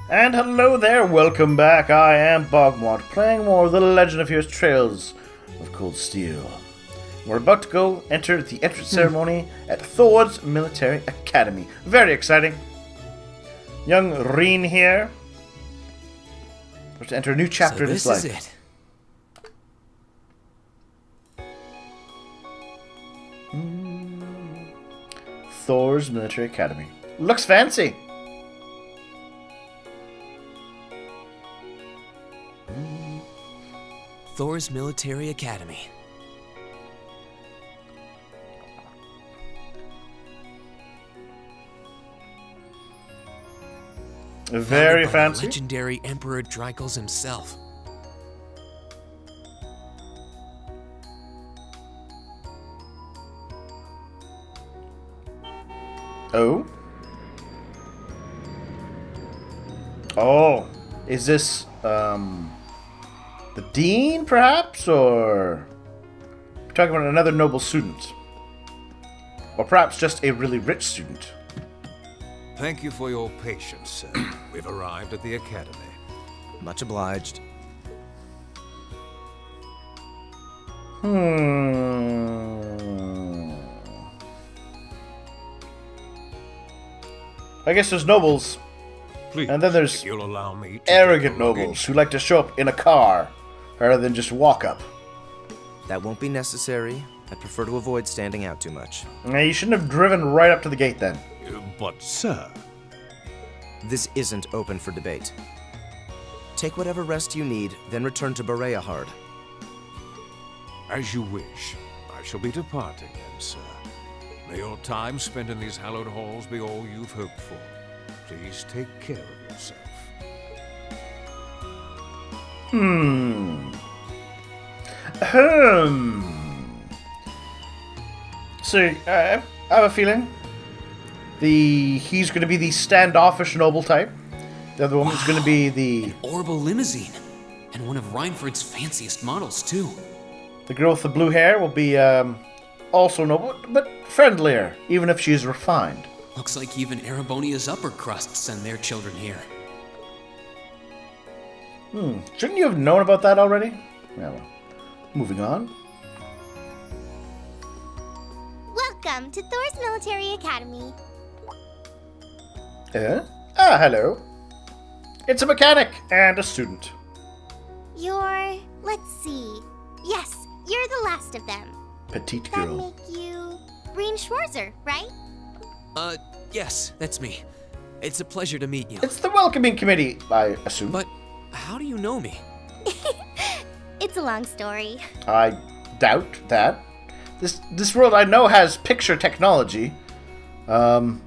And hello there, welcome back. I am BogMod, playing more of The Legend of Heroes Trails of Cold Steel. We're about to go enter the entrance ceremony at Thor's Military Academy. Very exciting. Young Reen here. About to enter a new chapter of his life. This is it. Thor's Military Academy. Looks fancy. Thor's Military Academy. Very Founded by the fancy. legendary Emperor Drycles himself. Oh? Oh. Is this, the dean, perhaps? Or we're talking about another noble student? Or perhaps just a really rich student? Thank you for your patience, sir. We've arrived at the academy. Much obliged. I guess there's nobles, Please, and then there's if you'll allow me to arrogant take a look nobles who like to show up in a car rather than just walk up. That won't be necessary. I prefer to avoid standing out too much. Now, you shouldn't have driven right up to the gate then. But, sir, This isn't open for debate. Take whatever rest you need, then return to Bereahard. as you wish. I shall be departing then, sir. May your time spent in these hallowed halls be all you've hoped for. Please take care of yourself. So, I have a feeling he's going to be the standoffish noble type. The other woman's going to be the Orbital limousine. And one of Reinford's fanciest models, too. girl with the blue hair will be also noble, but friendlier, even if she's refined. Looks like even Erebonia's upper crust send their children here. Shouldn't you have known about that already? Yeah, well, moving on. Welcome to Thor's Military Academy. Hello. It's a mechanic and a student. Let's see. Yes, you're the last of them. Petite That girl. make you Reen Schwarzer, right? Yes, that's me. It's a pleasure to meet you. It's the welcoming committee, I assume. But how do you know me? It's a long story. I doubt that. This world I know has picture technology. I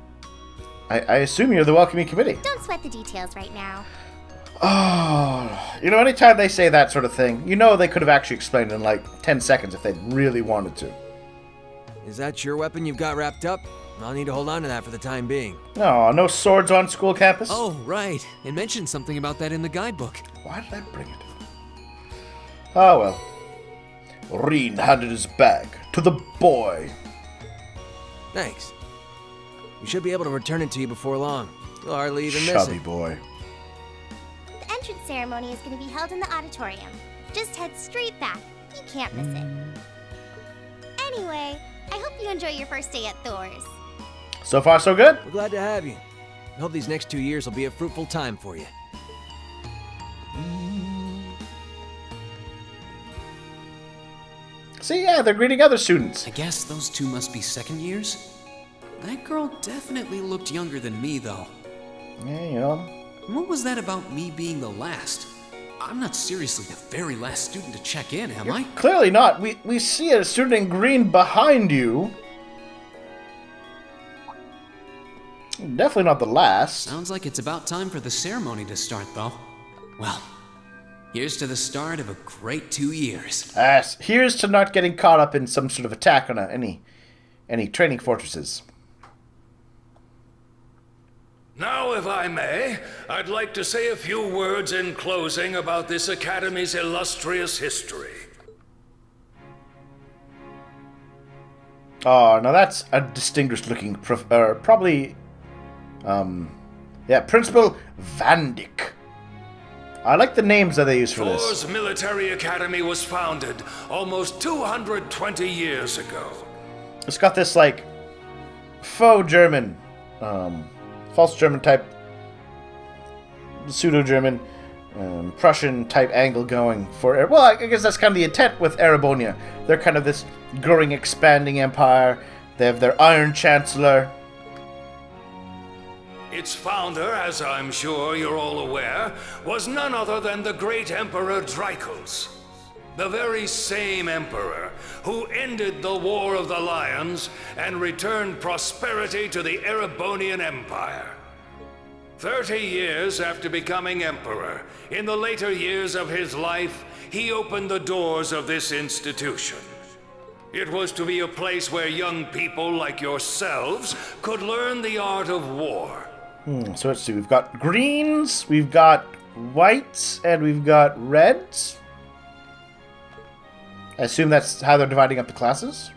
assume you're the welcoming committee. Don't sweat the details right now. Oh, anytime they say that sort of thing, they could have actually explained it in like 10 seconds if they really wanted to. Is that your weapon you've got wrapped up? I'll need to hold on to that for the time being. No swords on school campus? Oh, right. It mentioned something about that in the guidebook. Why did I bring it? Oh well. Reen handed his bag to the boy. Thanks. We should be able to return it to you before long. You'll hardly even miss Chubby it. boy. The entrance ceremony is going to be held in the auditorium. Just head straight back. You can't miss it. Anyway, I hope you enjoy your first day at Thor's. So far, so good? We're glad to have you. I hope these next 2 years will be a fruitful time for you. See, yeah, they're greeting other students. I guess those two must be second years? That girl definitely looked younger than me, though. Yeah, What was that about me being the last? I'm not seriously the very last student to check in, am I? Clearly not. We see a student in green behind you. Definitely not the last. Sounds like it's about time for the ceremony to start, though. Well, here's to the start of a great 2 years. Here's to not getting caught up in some sort of attack on any training fortresses. Now, if I may, I'd like to say a few words in closing about this Academy's illustrious history. Oh, now that's a distinguished looking, probably, Yeah, Principal Vandyck. I like the names that they use for this. Thor's military academy was founded almost 220 years ago. It's got this, like, faux German, false German type, pseudo-German, Prussian type angle going for... Well, I guess that's kind of the intent with Erebonia. They're kind of this growing, expanding empire. They have their Iron Chancellor. Its founder, as I'm sure you're all aware, was none other than the great Emperor Drykos. The very same emperor who ended the War of the Lions and returned prosperity to the Erebonian Empire. 30 years after becoming emperor, in the later years of his life, he opened the doors of this institution. It was to be a place where young people like yourselves could learn the art of war. So let's see, we've got greens, we've got whites, and we've got reds. I assume that's how they're dividing up the classes?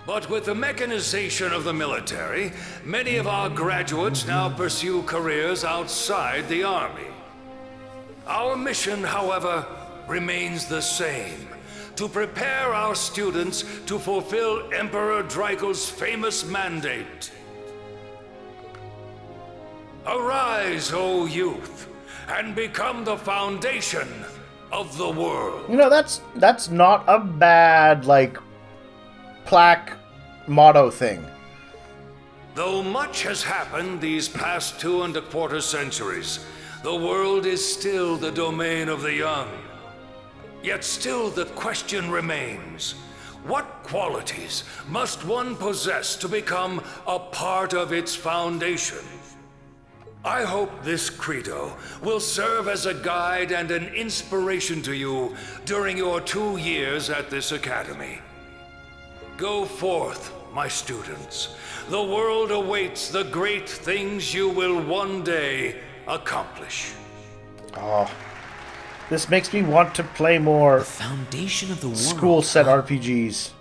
But with the mechanization of the military, many of our graduates now pursue careers outside the army. Our mission, however, remains the same: to prepare our students to fulfill Emperor Drykos' famous mandate. Arise, O youth, and become the foundation of the world. You know, that's not a bad, like, plaque motto thing. Though much has happened these past 2.25 centuries, the world is still the domain of the young. Yet still the question remains: what qualities must one possess to become a part of its foundation? I hope this credo will serve as a guide and an inspiration to you during your 2 years at this academy. Go forth, my students. The world awaits the great things you will one day accomplish. Oh, this makes me want to play more Foundation of the world. school set RPGs.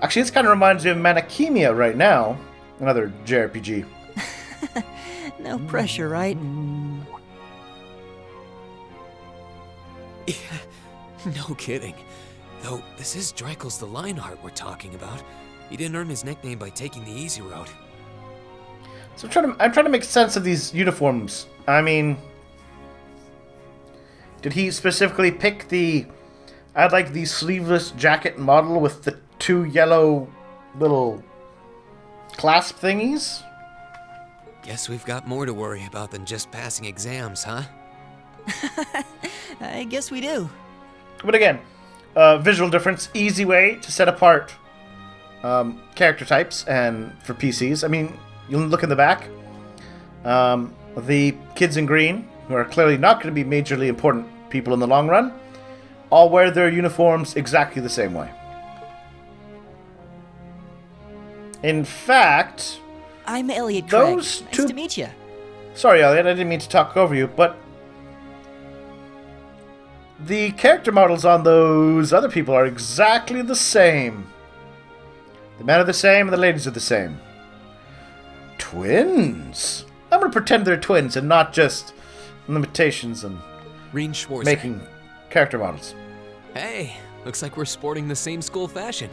Actually, this kind of reminds me of Manakemia right now. Another JRPG. No pressure, right? Yeah, no kidding. Though this is Drykos the Lionheart we're talking about. He didn't earn his nickname by taking the easy road. So I'm trying to make sense of these uniforms. I mean, did he specifically pick I'd like the sleeveless jacket model with the 2 yellow little clasp thingies? Guess we've got more to worry about than just passing exams, huh? I guess we do. But again, visual difference, easy way to set apart character types and for PCs. I mean, you look in the back. The kids in green, who are clearly not going to be majorly important people in the long run, all wear their uniforms exactly the same way. In fact, I'm Elliot Craig. those Nice two... to meet you. Sorry, Elliot, I didn't mean to talk over you, but the character models on those other people are exactly the same. The men are the same, and the ladies are the same. Twins. I'm going to pretend they're twins and not just limitations and Reen Schwarzer. making character models. Hey, looks like we're sporting the same school fashion.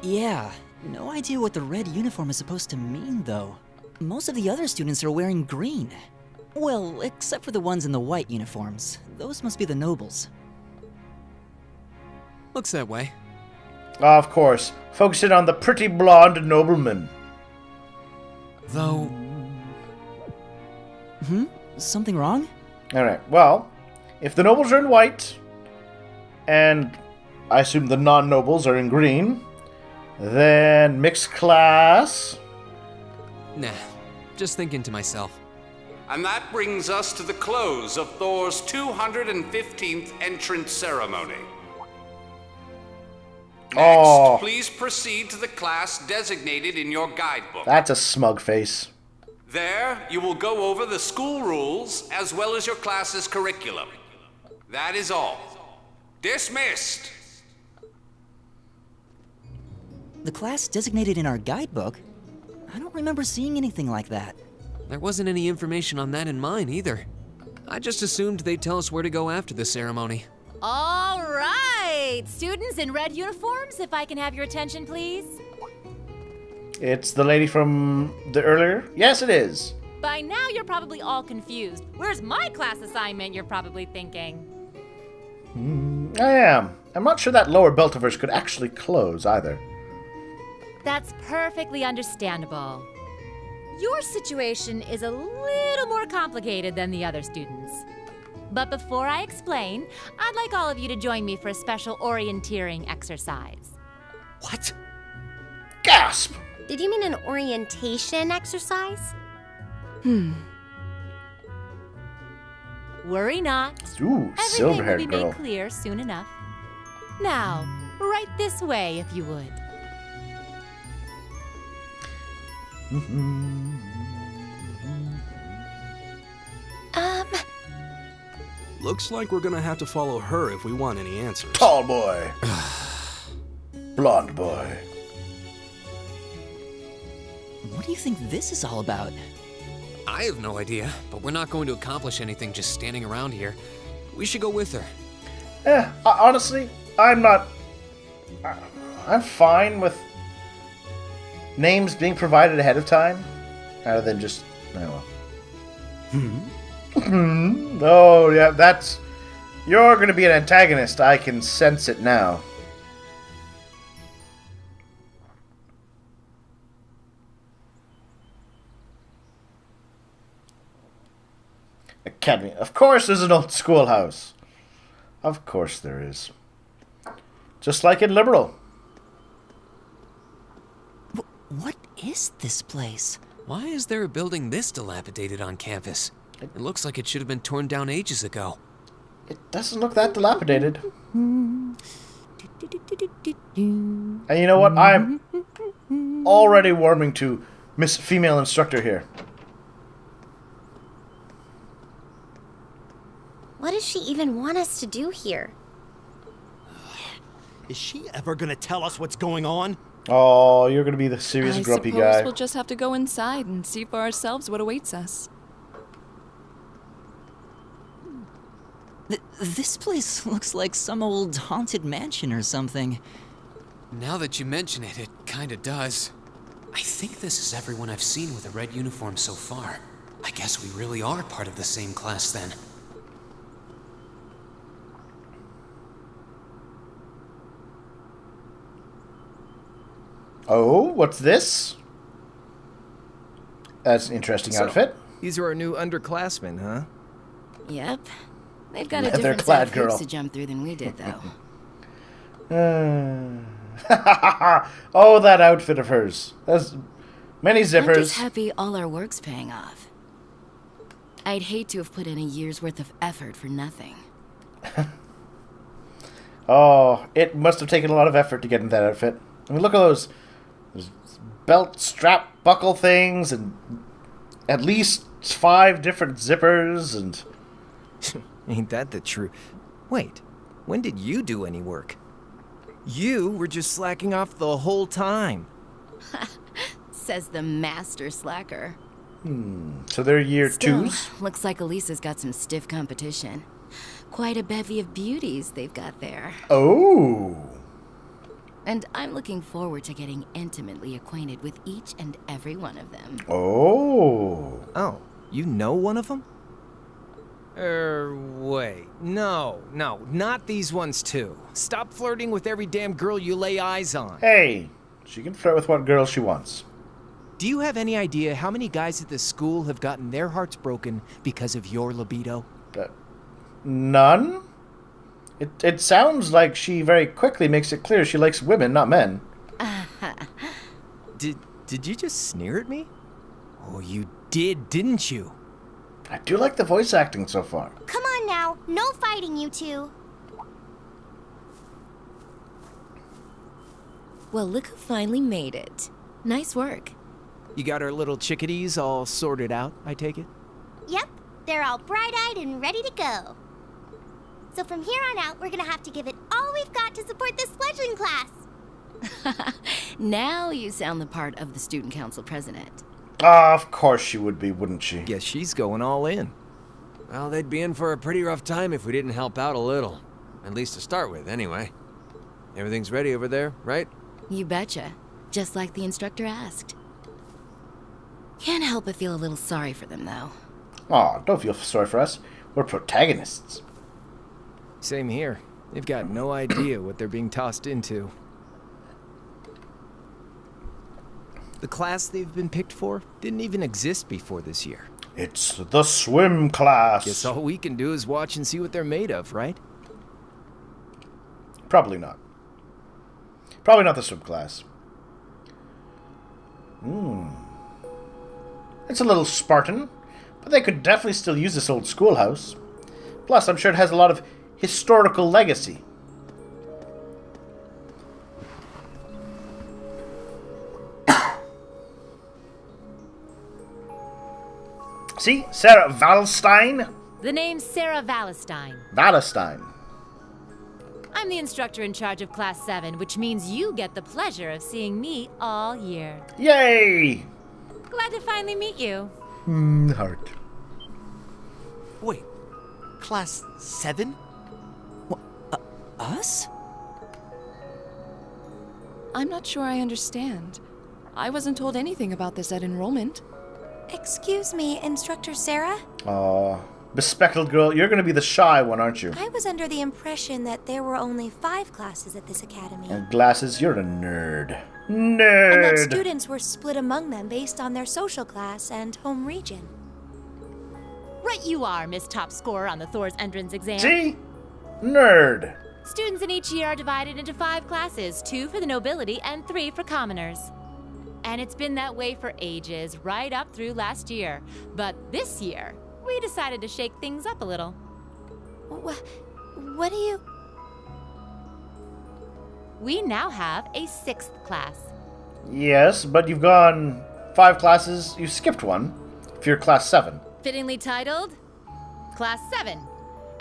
Yeah, no idea what the red uniform is supposed to mean, though. Most of the other students are wearing green. Well, except for the ones in the white uniforms. Those must be the nobles. Looks that way. Of course, focusing on the pretty blonde nobleman. Though, Something wrong? Alright, well, if the nobles are in white, and I assume the non-nobles are in green, then mixed class... nah, just thinking to myself. And that brings us to the close of Thor's 215th entrance ceremony. Next, Oh. please proceed to the class designated in your guidebook. That's a smug face. There, you will go over the school rules as well as your class's curriculum. That is all. Dismissed! The class designated in our guidebook? I don't remember seeing anything like that. There wasn't any information on that in mine either. I just assumed they'd tell us where to go after the ceremony. All right, students in red uniforms, if I can have your attention, please. It's the lady from the earlier? Yes, it is. By now, you're probably all confused. Where's my class assignment, you're probably thinking? I am. I'm not sure that lower belt of hers could actually close either. That's perfectly understandable. Your situation is a little more complicated than the other students. But before I explain, I'd like all of you to join me for a special orienteering exercise. What? Gasp! Did you mean an orientation exercise? Worry not. Ooh, Everything will silver-haired be girl. made clear soon enough. Now, right this way, if you would. Looks like we're gonna have to follow her if we want any answers. Tall boy. Blonde boy. What do you think this is all about? I have no idea, but we're not going to accomplish anything just standing around here. We should go with her. Honestly, I'm not... I'm fine with names being provided ahead of time, rather than just... Oh, well. Oh, yeah, that's... You're gonna be an antagonist. I can sense it now. Academy. Of course there's an old schoolhouse. Of course there is. Just like in Liberal. What is this place? Why is there a building this dilapidated on campus? It looks like it should have been torn down ages ago. It doesn't look that dilapidated. And you know what? I'm already warming to Miss Female Instructor here. What does she even want us to do here? Is she ever gonna tell us what's going on? Oh, you're gonna be the serious grumpy suppose guy. we'll just have to go inside and see for ourselves what awaits us. This place looks like some old haunted mansion or something. Now that you mention it, it kinda does. I think this is everyone I've seen with a red uniform so far. I guess we really are part of the same class then. Oh, what's this? That's an interesting outfit. These are our new underclassmen, huh? Yep. They've got a Leather different set clad of hoops girl. to jump through than we did, though. Oh, that outfit of hers. That's many I'm just zippers. happy all our work's paying off. I'd hate to have put in a year's worth of effort for nothing. Oh, it must have taken a lot of effort to get in that outfit. I mean, look at those belt strap buckle things and at least 5 different zippers and... Ain't that the truth? Wait, when did you do any work? You were just slacking off the whole time. Says the master slacker. So they're year Still, 2s? looks like Elisa's got some stiff competition. Quite a bevy of beauties they've got there. Oh. And I'm looking forward to getting intimately acquainted with each and every one of them. Oh. Oh, you know one of them? Wait. No, not these ones too. Stop flirting with every damn girl you lay eyes on. Hey, she can flirt with what girl she wants. Do you have any idea how many guys at this school have gotten their hearts broken because of your libido? None? It sounds like she very quickly makes it clear she likes women, not men. Did you just sneer at me? Oh, you did, didn't you? I do like the voice acting so far. Come on now, no fighting, you two. Well, look who finally made it. Nice work. You got our little chickadees all sorted out, I take it? Yep, they're all bright-eyed and ready to go. So from here on out, we're gonna have to give it all we've got to support this fledgling class. Now you sound the part of the student council president. Of course she would be, wouldn't she? Guess she's going all in. Well, they'd be in for a pretty rough time if we didn't help out a little. At least to start with, anyway. Everything's ready over there, right? You betcha. Just like the instructor asked. Can't help but feel a little sorry for them, though. Aw, don't feel sorry for us. We're protagonists. Same here. They've got no idea what they're being tossed into. The class they've been picked for didn't even exist before this year. It's the swim class. Guess all we can do is watch and see what they're made of, right? Probably not. Probably not the swim class. It's a little Spartan, but they could definitely still use this old schoolhouse. Plus, I'm sure it has a lot of historical legacy. See? Sarah Valstein? The name's Sarah Valestein. Valestein. I'm the instructor in charge of Class 7, which means you get the pleasure of seeing me all year. Yay! Glad to finally meet you. Heart. Wait, Class 7? Us? I'm not sure I understand. I wasn't told anything about this at enrollment. Excuse me, Instructor Sarah? Aw. Bespectacled girl, you're gonna be the shy one, aren't you? I was under the impression that there were only 5 classes at this academy. And glasses, you're a nerd. And Nerd! that students were split among them based on their social class and home region. Right you are, Miss Top Scorer on the Thor's entrance exam. See? Nerd. Students in each year are divided into 5 classes, 2 for the nobility and 3 for commoners. And it's been that way for ages, right up through last year. But this year, we decided to shake things up a little. What do you... We now have a 6th class. Yes, but you've gone 5 classes, you skipped one. If you're class 7. Fittingly titled, Class 7.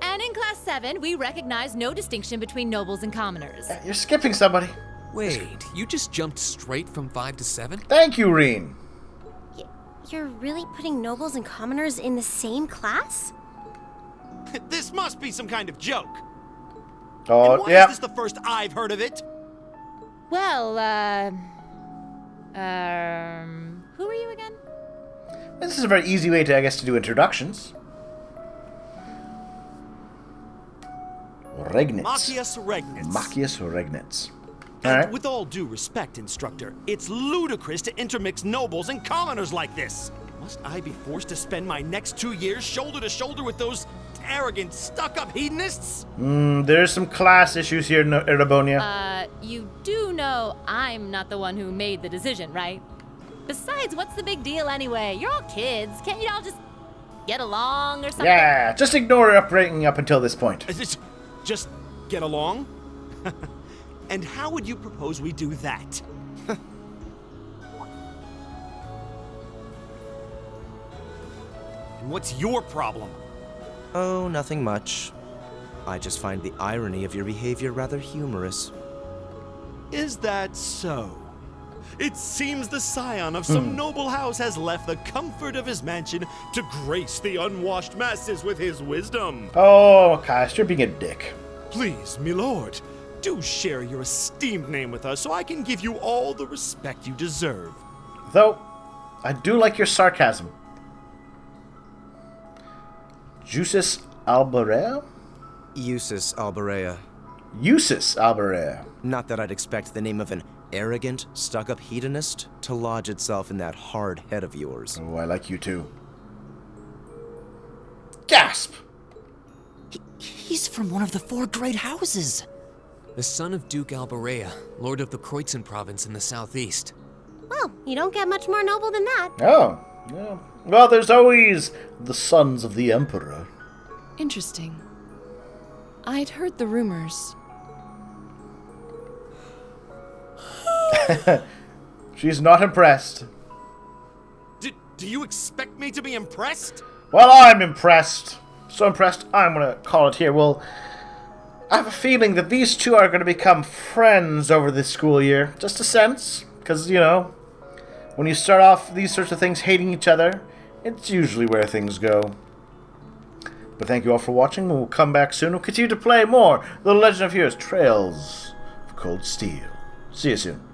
And in Class 7, we recognize no distinction between nobles and commoners. You're skipping somebody. Wait, you just jumped straight from 5 to 7? Thank you, Reen. You're really putting nobles and commoners in the same class? This must be some kind of joke. Oh, and why yeah. is this the first I've heard of it? Well, who are you again? This is a very easy way to, I guess, to do introductions. Regnitz. Machias Regnitz. Machias Regnitz. And Alright. with all due respect, Instructor, it's ludicrous to intermix nobles and commoners like this. Must I be forced to spend my next 2 years shoulder to shoulder with those arrogant, stuck-up hedonists? There's some class issues here in Erabonia. You do know I'm not the one who made the decision, right? Besides, what's the big deal anyway? You're all kids. Can't you all just get along or something? Yeah, just ignore your upbringing up until this point. Just get along? And how would you propose we do that? And what's your problem? Oh, nothing much. I just find the irony of your behavior rather humorous. Is that so? It seems the scion of some noble house has left the comfort of his mansion to grace the unwashed masses with his wisdom. Oh, Cast, you're being a dick. Please, milord, do share your esteemed name with us so I can give you all the respect you deserve. Though, I do like your sarcasm. Jusis Albarea? Usus Alberea. Usus Albarea. Not that I'd expect the name of an arrogant, stuck-up hedonist to lodge itself in that hard head of yours. Oh, I like you too. Gasp! He's from one of the 4 great houses. The son of Duke Alberea, lord of the Kreutzen province in the southeast. Well, you don't get much more noble than that. Oh, yeah. Well, there's always the sons of the Emperor. Interesting. I'd heard the rumors. She's not impressed. Do you expect me to be impressed? Well, I'm impressed. So impressed, I'm gonna call it here. Well, I have a feeling that these two are gonna become friends over this school year. Just a sense. Because, you know, when you start off these sorts of things hating each other, it's usually where things go. But thank you all for watching. We'll come back soon. We'll continue to play more The Legend of Heroes Trails of Cold Steel. See you soon.